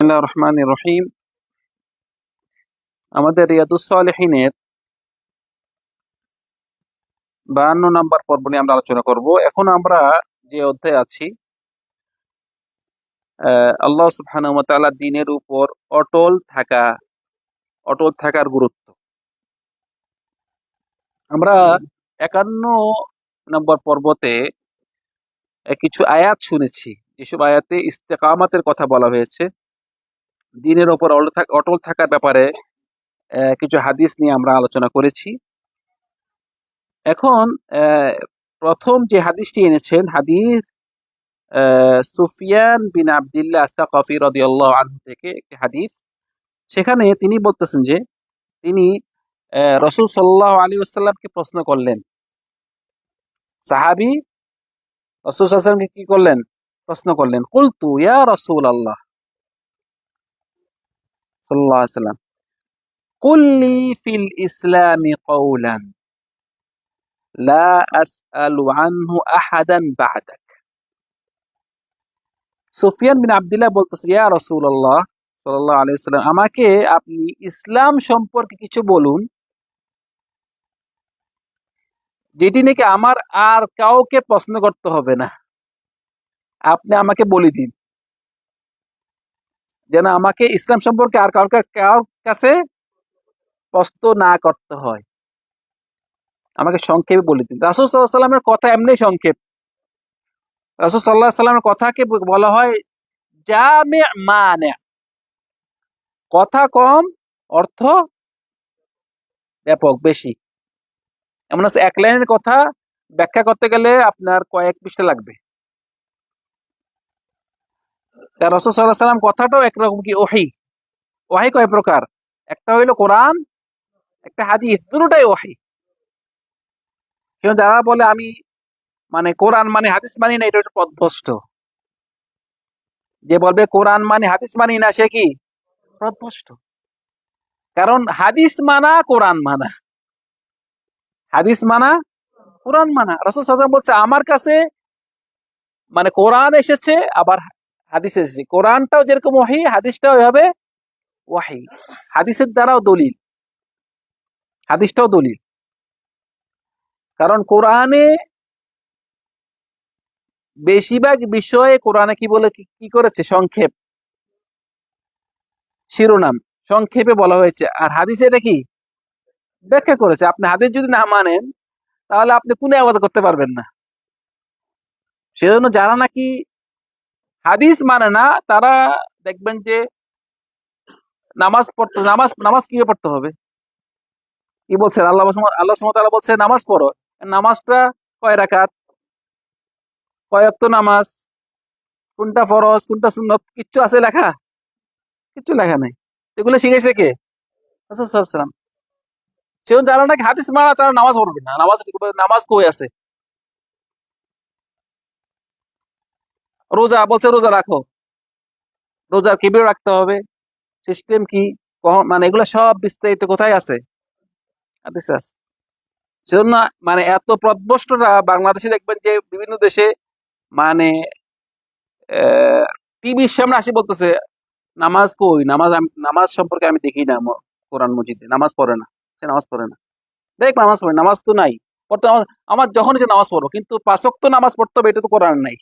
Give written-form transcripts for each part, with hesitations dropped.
বিসমিল্লাহির রহমানির রহিম। আমাদের রিয়াদুস সালেহিনের 52 নম্বর পর্ব নিয়ে আমরা আলোচনা করব। এখন আমরা যে অধ্যায়ে আছি, আল্লাহ সুবহানাহু ওয়া তাআলা দ্বীনের উপর অটল থাকার গুরুত্ব। আমরা 51 নম্বর পর্বতে কিছু আয়াত শুনেছি, যেসব আয়াতে ইস্তেকামাতের কথা বলা হয়েছে। দ্বীনের উপর অটল থাকার ব্যাপারে কিছু হাদিস নিয়ে আমরা আলোচনা করেছি। এখন প্রথম যে হাদিসটি এনেছেন, হাদিস সুফিয়ান বিন আব্দুল্লাহ সাকাফি রাদিয়াল্লাহু আনহু থেকে একটি হাদিস। সেখানে তিনি বলতেছেন যে তিনি রাসূল সাল্লাল্লাহু আলাইহি ওয়াসাল্লামকে প্রশ্ন করলেন। সাহাবী রাসূল সাল্লাল্লাহু আলাইহি ওয়াসাল্লামকে কি করলেন? প্রশ্ন করলেন। কুলতু ইয়া রাসূলাল্লাহ সাল্লাল্লাহু আলাইহি ওয়াসাল্লাম, কুল লি ফিল ইসলামি কাওলান লা আসআলু আনহু আহাদান বা'দাক। সুফিয়ান বিন আব্দুল্লাহ বলতেছে, ইয়া রাসূলুল্লাহ সাল্লাল্লাহু আলাইহি ওয়াসাল্লাম, আমাকে আপনি ইসলাম সম্পর্কে কিছু বলুন যেটি নাকি আমার আর কাউকে প্রশ্ন করতে হবে না। আপনি আমাকে বলে দিন, যেন আমাকে ইসলাম সম্পর্কে আর কাউকে কাছে প্রশ্ন না করতে হয়। আমাকে সংক্ষেপে বলে দিন। রাসূল সাল্লাল্লাহু আলাইহি ওয়াসাল্লামের কথা এমনি সংক্ষেপ। রাসূল সাল্লাল্লাহু আলাইহি ওয়াসাল্লামের কথাকে বলা হয় জামি' মানি'। কথা কম, অর্থ ব্যাপক, বেশি। এমন আছে এক লাইনের কথা ব্যাখ্যা করতে গেলে আপনার কয়েক পৃষ্ঠা লাগবে। রাসূল সাল্লাল্লাহু আলাইহি ওয়াসাল্লাম কথাটাও একরকম কি ওহী। ওহী কয় প্রকার? একটা হইলো কোরআন, একটা হাদিস, দুটোটাই ওহী। কিন্তু যারা বলে আমি কোরআন মানে হাদিস মানি না, এটা হচ্ছে পথভ্রষ্ট। যে বলবে কোরআন মানে হাদিস মানি না, সে কি পথভ্রষ্ট। কারণ হাদিস মানা কোরআন মানা, হাদিস মানা কোরআন মানা। রাসূল সাল্লাল্লাহু আলাইহি ওয়াসাল্লাম বলছে আমার কাছে কোরআন এসেছে, আবার হাদিস এসেছে। কোরআনটাও যেরকম ওহী, হাদিসটাও এভাবে ওহী। হাদিসের দ্বারাও দলিল, হাদিসটাও দলিল। কারণ কোরআনে বেশিরভাগ বিষয়ে কোরআনে কি বলে, কি করেছে? সংক্ষেপ, শিরোনাম সংক্ষেপে বলা হয়েছে। আর হাদিসে এটা কি ব্যাখ্যা করেছে। আপনি হাদিস যদি না মানেন, তাহলে আপনি কোনো ইবাদত করতে পারবেন না। সেজন্য যারা নাকি হাদিস মানে না, তারা দেখবেন যে নামাজ পড়তে, নামাজ কিভাবে পড়তে হবে, কি বলছেন? আল্লাহ সুবহানাহু ওয়া তাআলা বলছে নামাজ পড়ো। নামাজটা কয় রাকাত, কয় ওয়াক্ত নামাজ, কোনটা ফরজ, কোনটা সুন্নত, কিচ্ছু আছে লেখা? কিচ্ছু লেখা নাই। এগুলো শিখেছে কে? রাসূল সাল্লাল্লাহু আলাইহি ওয়াসাল্লাম। সেজন্য যারা নাকি হাদিস মানে তারা নামাজ পড়বে না। নামাজ কই আছে? রোজা বলছে রোজা রাখো, রোজা কিভাবে রাখতে হবে, সিস্টেম কি, কখন, এগুলো সব বিস্তারিত কোথায় আছে? হাদিসে আছে। সেজন্য এত পথভ্রষ্টরা বাংলাদেশে দেখবেন যে বিভিন্ন দেশে মানে টিভির সামনে আসি বলতেছে নামাজ কই, নামাজ সম্পর্কে আমি দেখি না, কোরআন মজিদে নামাজ পড়ে না, সে নামাজ পড়ে না। দেখ নামাজ পড়ে, নামাজ তো নাই পড়তে। আমার যখন যে নামাজ পড়ো, কিন্তু ৫ ওয়াক্ত নামাজ পড়তে হবে, এটা তো কোরআন নাই।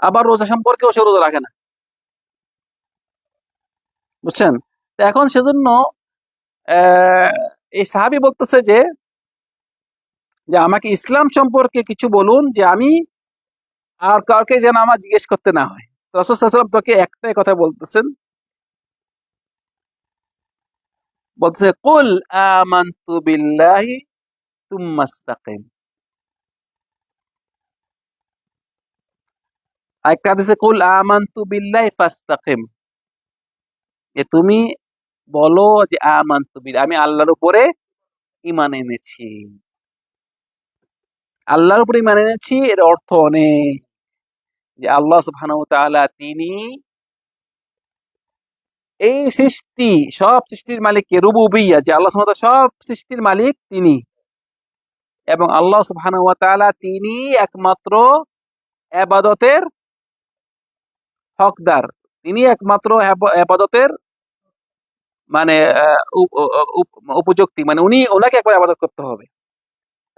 আবার রোজা সম্পর্কেও সে রোজা রাখে না, বুঝছেন? তো এখন সেজন্য এই সাহাবী বলতেছে যে যে আমাকে ইসলাম সম্পর্কে কিছু বলুন, যে আমি আর কাউকে যেন আমার জিজ্ঞেস করতে না হয়। রাসূল সাল্লাল্লাহু আলাইহি ওয়াসাল্লাম তোকে একটাই কথা বলতেছেন, বলতেছে কুল আমানতু বিল্লাহি তুম্মা ইসতাকিম। আরেকটা হাদিসে কুল আমানতু বিল্লাহি ফাস্তাকিম, যে তুমি বলো যে আমানতু বিল্লাহি, আমি আল্লাহর উপরে ঈমান এনেছি। আল্লাহর উপরে ঈমান এনেছি, এর অর্থ অনেক। যে আল্লাহ সুবহানাহু ওয়া তাআলা তিনি এই সৃষ্টি, সব সৃষ্টির মালিক কে? রুবুবিয়্যাহ, যে আল্লাহ সুবহানাহু ওয়া তাআলা সব সৃষ্টির মালিক তিনি। এবং আল্লাহ সুবহানাহু ওয়া তাআলা তিনি একমাত্র ইবাদতের হকদার, তিনি একমাত্র ইবাদতের মানে উপযুক্তি, মানে ওনাকে একবার ইবাদত করতে হবে।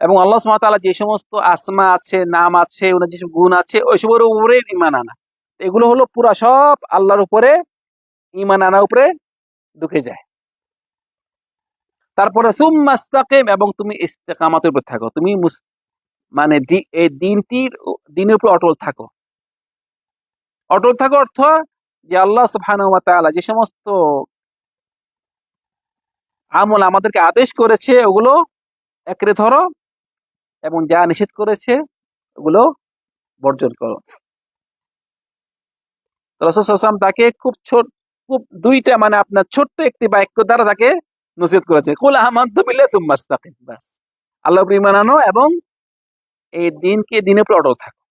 এবং আল্লাহ সুবহানাহু ওয়া তাআলা যে সমস্ত আসমা আছে, নাম আছে, ওনার যেসব গুণ আছে, ওইসবের উপরে ঈমান আনা, এগুলো হলো পুরা সব আল্লাহর উপরে ঈমান আনার উপরে ঢুকে যায়। তারপরে সুম্মা ইসতাকিম, এবং তুমি ইস্তেকামাতের উপর থাকো, তুমি মানে এই দিনের উপর অটল থাকো। অটল থাকো অর্থ যে আল্লাহ সুবহানাহু ওয়া তাআলা যে সমস্ত আমল আমাদেরকে আদেশ করেছে ওগুলো একরে ধরো, এবং যা নিষেধ করেছে ওগুলো বর্জন করো। রাসূল সাল্লাল্লাহু আলাইহি ওয়াসাল্লাম তাকে খুব দুইটা মানে আপনার ছোট্ট একটি বাক্য দ্বারা তাকে নসিহত করেছে, কুল আমানতু বিল্লাহি সুম্মা ইসতাকিম, বাস। আল্লাহর উপর ঈমান আনো এবং এই দিনের উপর অটল থাকো।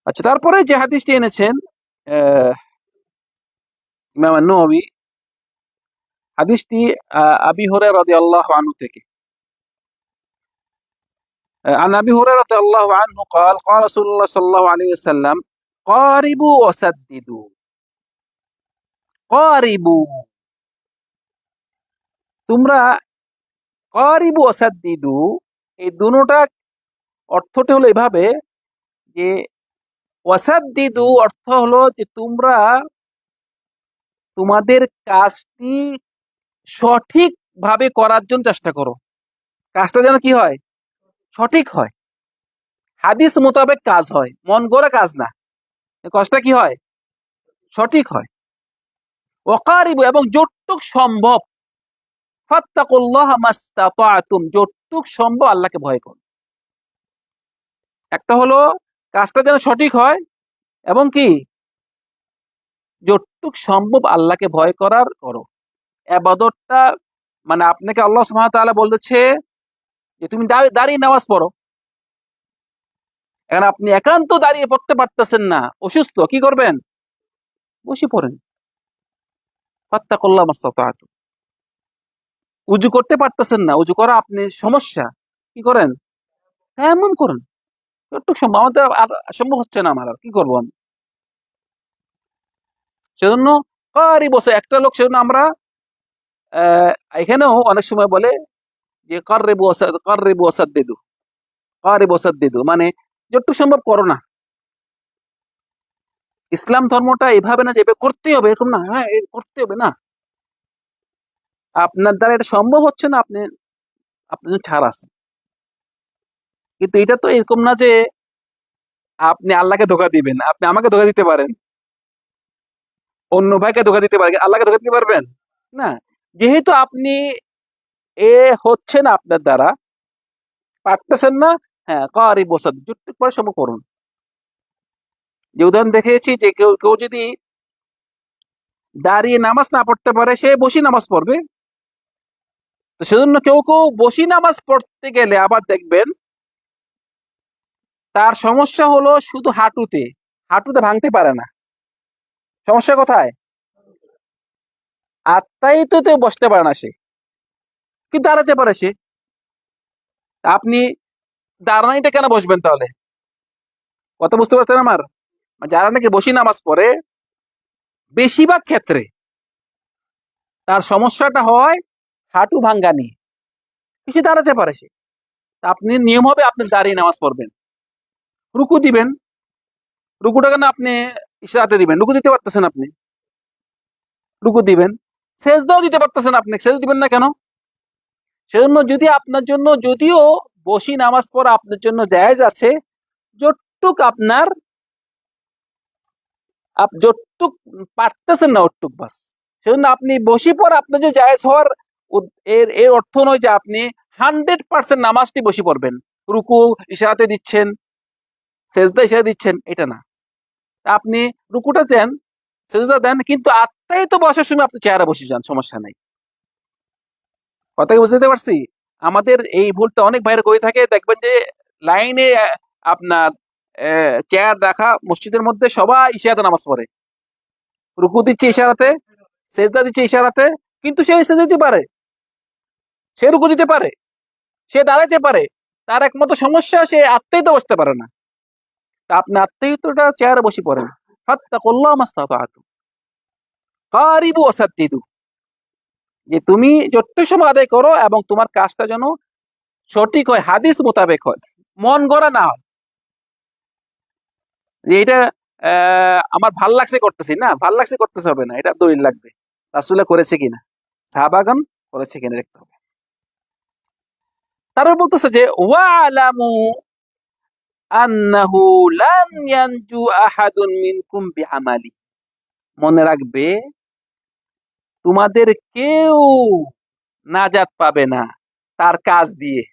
আচ্ছা, তারপরে যে হাদিসটি এনেছেন ইমাম আন-নওয়াবী, হাদিসটি আবি হুরায়রা রাদিয়াল্লাহু আনহু থেকে। عن أبي هريرة رضي الله عنه قال قال رسول الله صلى الله عليه وسلم قاربوا وسددوا قاربوا তোমরা قاربوا وسددوا এই দুটোটা অর্থটা হলো এভাবে যে ওয়াসাদ্দিদু অর্থ হলো যে তোমরা তোমাদের কাজটি সঠিকভাবে করার জন্য চেষ্টা করো, কাজটা যেন কি হয়, সঠিক হয়, হাদিস মোতাবেক কাজ হয়, মন গড়া কাজ না, কাজটা কি হয়, সঠিক হয়। ওয়াকারিবু, এবং যতটুক সম্ভব, ফাত্তাকুল্লাহ মাস্তাতাতুম, যতটুক সম্ভব আল্লাহকে ভয় করো। একটা হলো কাজটা যেন সঠিক হয়, এবং কি যতটুক সম্ভব আল্লাহকে ভয় করার করো। ইবাদতটা মানে আপনাকে আল্লাহ সুবহানাহু ওয়া তাআলা বলেছে যে তুমি দাঁড়িয়ে নামাজ পড়ো। এখন আপনি একান্ত দাঁড়িয়ে পড়তে পারতেছেন না, অসুস্থ, কি করবেন, বসে পড়েন। ফাত্তাকুল্লাহ মাস্তাতাতুম। উজু করতে পারতেছেন না, উজু করা আপনি সমস্যা, কি করেন, তায়াম্মুম করেন। যতটুকু সম্ভব, আমাদের আর সম্ভব হচ্ছে না, আমার আর কি করবো আমি। সেজন্য কারি বসে একটা লোক, সেজন্য আমরা এখানেও অনেক সময় বলে যে কাররিবু ওয়াসাদ্দিদু, কারিবু ওয়াসাদ্দিদু, মানে যতটুকু সম্ভব করো না। ইসলাম ধর্মটা এভাবে না যে এভাবে করতে হবে, এরকম না, হ্যাঁ করতে হবে না, আপনার দ্বারা এটা সম্ভব হচ্ছে না, আপনার ছাড় আছে। কিন্তু এটা তো এরকম না যে আপনি আল্লাহকে ধোঁকা দিবেন, আপনি আমাকে ধোঁকা দিতে পারেন, অন্য ভাইকে ধোঁকা দিতে পারেন, আল্লাহকে ধোঁকা দিতে পারবেন না। যেহেতু আপনি হচ্ছে না আপনার দ্বারা, পারতেছেন না, হ্যাঁ কারি বসাদ যতটুকু পরে সম্ভব করুন। যে উদাহরণ দেখেছি যে কেউ কেউ যদি দাঁড়িয়ে নামাজ না পড়তে পারে, সে বসে নামাজ পড়বে। তো সেজন্য কেউ কেউ বসে নামাজ পড়তে গেলে আবার দেখবেন তার সমস্যা হলো শুধু হাঁটুতে, হাঁটুতে ভাঙতে পারে না। সমস্যা কোথায়, আত্মাই তো বসতে পারে না সে, কিন্তু দাঁড়াতে পারে সে। আপনি দাঁড়ানিটা কেন বসবেন তাহলে, কথা বুঝতে পারছেন আমার? যারা নাকি বসে নামাজ পড়ে, বেশিরভাগ ক্ষেত্রে তার সমস্যাটা হয় হাঁটু ভাঙ্গা নিয়ে, কিছু দাঁড়াতে পারে সে। আপনি নিয়ম হবে আপনি দাঁড়িয়ে নামাজ পড়বেন, রুকু দিবেন, রুকুটা কেন আপনি ইশারাতে দিবেন, রুকু দিতে পারতেছেন আপনি, রুকু দিবেন। সেজদাও দিতে পারতেছেন আপনি, সেজদা দিবেন না কেন? সেজন্য যদি আপনার জন্য, যদিও বসি নামাজ পড়া আপনার জন্য জায়েজ আছে, যতটুক আপনার যতটুক পারতেছেন না ওটুক বাস। সেজন্য আপনি বসি পড়া আপনার যে জায়েজ হওয়ার এর এর অর্থ নয় যে আপনি 100% নামাজটি বসে পড়বেন, রুকু ইশারাতে দিচ্ছেন, সেজদা ইশারা দিচ্ছেন, এটা না। আপনি রুকুটা দেন, সেজদা দেন, কিন্তু আত্মাই তো বসার সময় আপনি চেয়ারে বসে যান, সমস্যা নাই। কথা কি বুঝতে পারছি? আমাদের এই ভুলটা অনেক ভাইরা করে থাকে, দেখবেন যে লাইনে আপনার চেয়ার রাখা মসজিদের মধ্যে সবাই ইশারাতে নামাজ পড়ে, রুকু দিচ্ছে ইশারাতে, সেজদা দিচ্ছে ইশারাতে, কিন্তু সে সেজদা দিতে পারে, সে রুকু দিতে পারে, সে দাঁড়াইতে পারে, তার একমাত্র সমস্যা সে আত্মাই তো বসতে পারে না। তা আপনি আত্মীয়তাটা চেয়ারে বসে পড়েন। ফাত্তাকুল্লাহ মাস্তাতা'তুম কারিবু ওয়াসাদ্দিদু, যে তুমি যথেষ্ট সময় আদায় করো এবং তোমার কাজটা যেন সঠিক হয়, হাদিস মোতাবেক হয়, মন গড়া না হয়। যে এটা আমার ভাল লাগছে করতেছি, না ভাল লাগছে করতেছে হবে না, এটা দলিল লাগবে রাসূল করেছে কিনা, সাহাবাগণ করেছে কিনা দেখতে হবে। তারপর বলতেছে যে ওয়ালামু আন্নাহু লান ইয়ানজু আহাদুন মিনকুম বিআমালি, মনে রাখবে তোমাদের কেউ নাজাত পাবে না তার কাজ দিয়ে।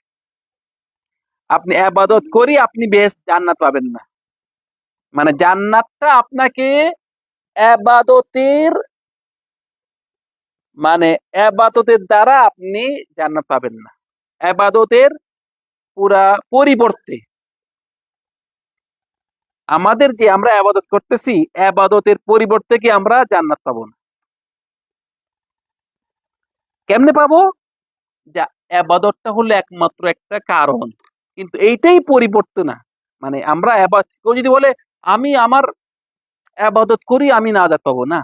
আপনি ইবাদত করি আপনি বেহেশত জান্নাত পাবেন না, মানে জান্নাতটা আপনাকে ইবাদতের মানে ইবাদতের দ্বারা আপনি জান্নাত পাবেন না, ইবাদতের পুরা পরিবর্তে আমাদের যে আমরা ইবাদত করতেছি ইবাদতের পরিবর্তে কি আমরা জান্নাত পাবো না। কেমনে পাবো? যা ইবাদতটা হলো একমাত্র একটা কারণ, কিন্তু এইটাই পরিবর্তে না। মানে আমরা কেউ যদি বলে আমি আমার ইবাদত করি আমি নাজাত পাবো না,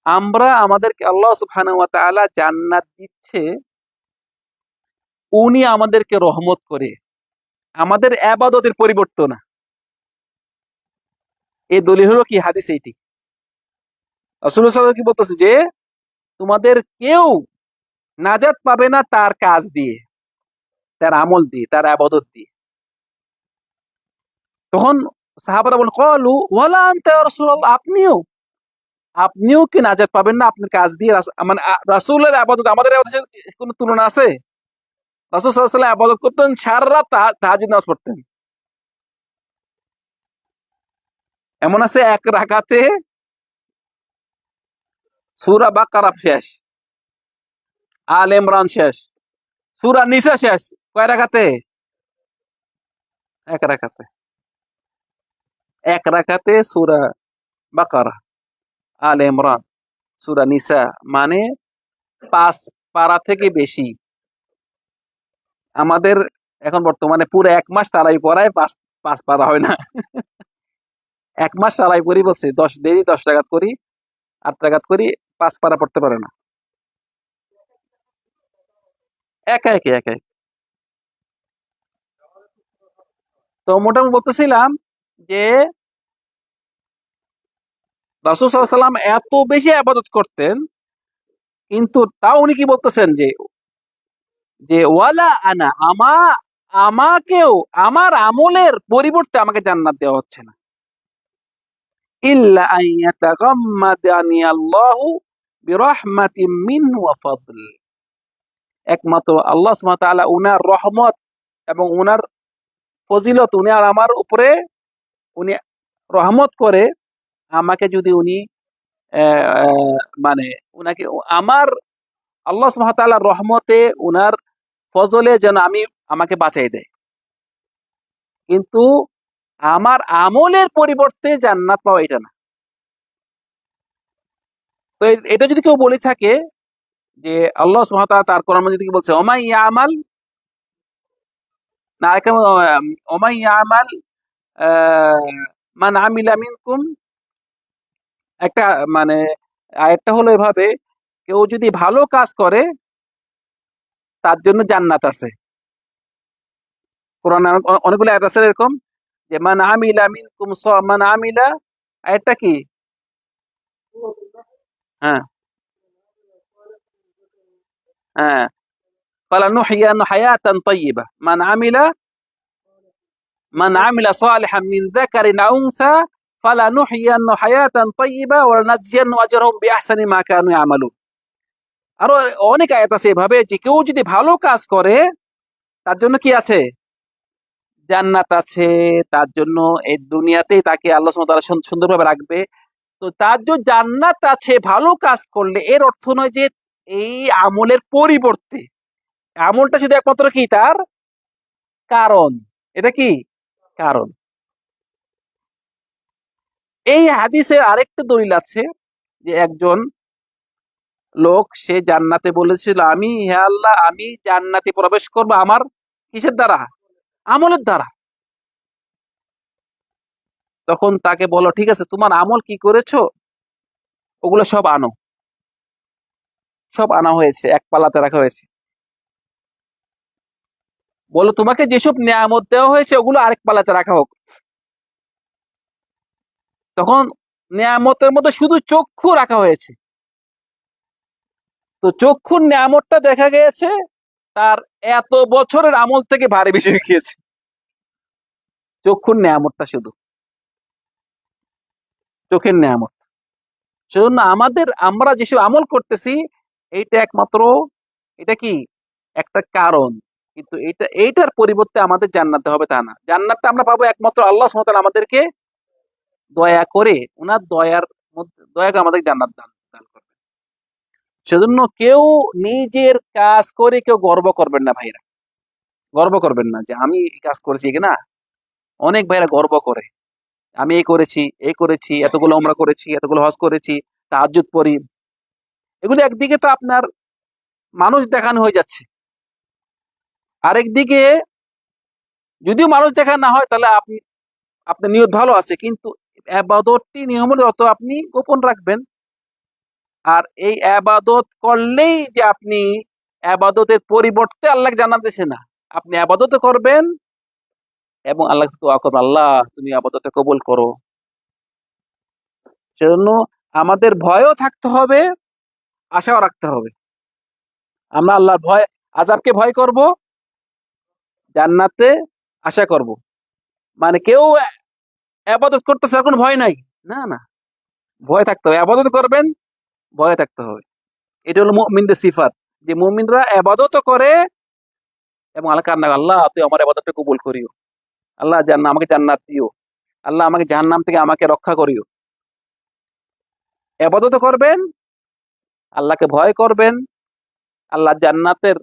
আমরা আমাদেরকে আল্লাহ সুবহানাহু ওয়া তাআলা জান্নাত দিচ্ছে, উনি আমাদেরকে রহমত করে, আমাদের ইবাদতের পরিবর্তন না। এই দলিল হলো কি হাদিস এইটি। রাসূলুল্লাহ সাল্লাল্লাহু আলাইহি ওয়াসাল্লাম কি বলতেছে যে তোমাদের কেউ নাজাত পাবে না তার কাজ দিয়ে, তার আমল দিয়ে, তার ইবাদত দিয়ে। তখন সাহাবারা বলেন ক্বালু ওয়ালা আনতা ইয়া রাসূলুল্লাহ, আপনিও কি নাজাত পাবেন না আপনার কাজ দিয়ে? মানে রাসূলের ইবাদত আমাদের ইবাদতের কোনো তুলনা আছে? রাসূল সাল্লাল্লাহু আলাইহি ওয়াসাল্লাম ইবাদত করতেন, সারা রাত তাহাজ্জুদ নামাজ পড়তেন। এমন আছে এক রাকাতে সূরা বাকারা শেষ, আলে ইমরান শেষ, সূরা নিসা শেষ। কয় রাকাতে? এক রাকাতে। এক রাকাতে সূরা বাকারা, আলে ইমরান, সূরা নিসা, মানে ৫ পারা থেকে বেশি। আমাদের এখন বর্তমানে পুরো ১ মাস তারাই পড়ায়, ৫ পারা হয় না। ১ মাস তারাই পড়ি বলছে, ১০ ডেইলি ১০ রাকাত করি, ৮ রাকাত করি, ৫ পারা পড়তে পারে না। একা একি, একা একি। তো মোটামুটি বলতেছিলাম যে রাসূল সাল্লাল্লাহু আলাইহি ওয়াসাল্লাম এত বেশি ইবাদত করতেন, কিন্তু তাও উনি কি বলতেছেন যে যে ওয়ালা আনা, আমাকেও আমার আমলের পরিবর্তে আমাকে জান্নাত দেওয়া হচ্ছে না। ইল্লা আন ইয়াতাগাম্মাদানি আল্লাহু বিরহমাতিম মিনহু ওয়া ফাদল, একমাত্র আল্লাহ সুবহানাহু ওয়া তাআলা উনার রহমত এবং উনার ফজিলত উনি আর আমার উপরে উনি রহমত করে আমাকে যদি উনি মানে উনাকে আমার আল্লাহ সুবহানাহু ওয়া তাআলার রহমতে উনার ফজলে যেন আমাকে বাঁচাই দেয়, কিন্তু আমার আমলের পরিবর্তে জান্নাত পাওয়া এটা না। তো এটা যদি কেউ বলে থাকে যে আল্লাহ সুবহানাহু ওয়া তাআলা তার কোরআন মাজিদে কি বলছে, ওমাই ইয়ামাল, না এখানে ওমাই ইয়ামাল মান আমিলা মিনকুম, একটা মানে আয়াতটা হলো এভাবে, কেউ যদি ভালো কাজ করে তার জন্য জান্নাত আছে। কোরআনে অনেকগুলো আয়াত আছে এরকম, যে মান আমিলা মিনকুম মান আমিলা, আয়াতটা কি? হ্যাঁ, হ্যাঁ, ফালানুহইয়ান্নাহু হায়াতান তাইয়্যিবা মান আমিলা সালিহান মিন যাকারিন আও উনসা ফালানুহইয়ান্নাহু হায়াতান তাইয়্যিবা ওয়া লানাজজিয়ান্নাহুম আজরাহুম বিআহসানি মা কানু ইয়ামালুন। আরো অনেক আয়াত আছে এভাবে, যে কেউ যদি ভালো কাজ করে তার জন্য কি আছে? জান্নাত আছে। তার জন্য এই দুনিয়াতেই তাকে আল্লাহ সুবহানাহু ওয়া তাআলা সুন্দরভাবে রাখবে। তো তার যে জান্নাত আছে ভালো কাজ করলে, এর অর্থ নয় যে এই আমলের পরিবর্তে, আমলটা শুধু একমাত্র কি তার কারণ। এটা কি কারণ? এই হাদিসের আরেকটা দলিল আছে, যে একজন লোক সে জান্নাতে বলেছিল আমি, হে আল্লাহ আমি জান্নাতে প্রবেশ করব আমার কিসের দ্বারা? আমলের দ্বারা। তখন তাকে বলো, ঠিক আছে তোমার আমল কি করেছো ওগুলো সব আনো। সব আনা হয়েছে, এক পাল্লাতে রাখা হয়েছে। বলো তোমাকে যেসব নিয়ামত দেওয়া হয়েছে ওগুলো আরেক পাল্লাতে রাখা হোক। তখন নিয়ামতের মধ্যে শুধু চক্ষু রাখা হয়েছে। তো চক্ষুর নিয়ামতটা দেখা গিয়েছে তার এত বছরের আমল থেকে ভারী বেশি হয়ে গিয়েছে। চক্ষুর নিয়ামতটা শুধু চোখের নিয়ামত। সেজন্য আমরা যেসব আমল করতেছি এইটা একমাত্র, এটা কি একটা কারণ, কিন্তু এইটার পরিবর্তে আমাদের জান্নাতে হবে তা না। জান্নাতটা আমরা পাবো একমাত্র আল্লাহ সুবহানাহু ওয়া তাআলা আমাদেরকে দয়া করে, ওনার দয়ার মধ্যে দয়া করে আমাদের জান্নাত দান করবে। সেজন্য কেউ নিজের কাজ করে কেউ গর্ব করবেন না ভাইরা, গর্ব করবেন না যে আমি এই কাজ করেছি কিনা। অনেক ভাইরা গর্ব করে, আমি এই করেছি, এতগুলো উমরা করেছি, এতগুলো হজ করেছি, তাহাজ্জুদ পড়ি। এগুলো একদিকে তো আপনার মানুষ দেখানো হয়ে যাচ্ছে, আরেকদিকে যদিও মানুষ দেখানো না হয় তাহলে আপনার নিয়ত ভালো আছে, কিন্তু ইবাদতটি নিয়মত আপনি গোপন রাখবেন। আর এই আবাদত করলেই যে আপনি আবাদতের পরিবর্তে আল্লাহকে জানাতেছে না, আপনি আবাদত করবেন এবং আল্লাহ দোয়া করবেন, আল্লাহ তুমি আবাদতটা কবুল করো। সেজন্য আমাদের ভয়ও থাকতে হবে, আশাও রাখতে হবে। আমরা আল্লাহর ভয়, আযাবকে ভয় করব, জান্নাতে আশা করব। মানে কেউ আবাদত করতেছে আর কোনো ভয় নাই, না না, ভয় থাকতে হবে। আবাদত করবেন, ভয় থাকতে হবে। এটা হলো মুমিনদের সিফাত, যে মুমিনরা আবাদতও করে এবং আল্লাহ কান্না, আল্লাহ তুই আমার আবাদতটা কবুল করিও, আল্লাহ আমাকে জান্নাত দিও, আল্লাহ আমাকে জাহান্নাম থেকে আমাকে রক্ষা করিও। আবাদতও করবেন, আল্লাহকে ভয় করবেন, আল্লাহ জান্নাতের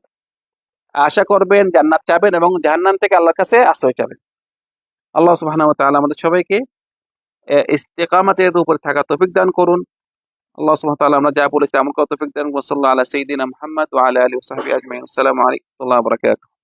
আশা করবেন, জান্নাত চাবেন এবং জাহান্নাম থেকে আল্লাহর কাছে আশ্রয় চাবেন। আল্লাহ সুবহানাহু ওয়া তাআলা আমাদের সবাইকে ইস্তেকামাতের উপরে থাকা তৌফিক দান করুন। আল্লাহ সুবহানাহু ওয়া তাআলা আমরা যা বলেছি আমল করার তৌফিক দান করুন। সাল্লাল্লাহু আলা সাইয়্যিদিনা মুহাম্মদ ওয়া আলা আলিহি ওয়া সাহবিহি আজমাইন। আসসালামু আলাইকুম ওয়া রাহমাতুল্লাহি ওয়া বারাকাতুহু।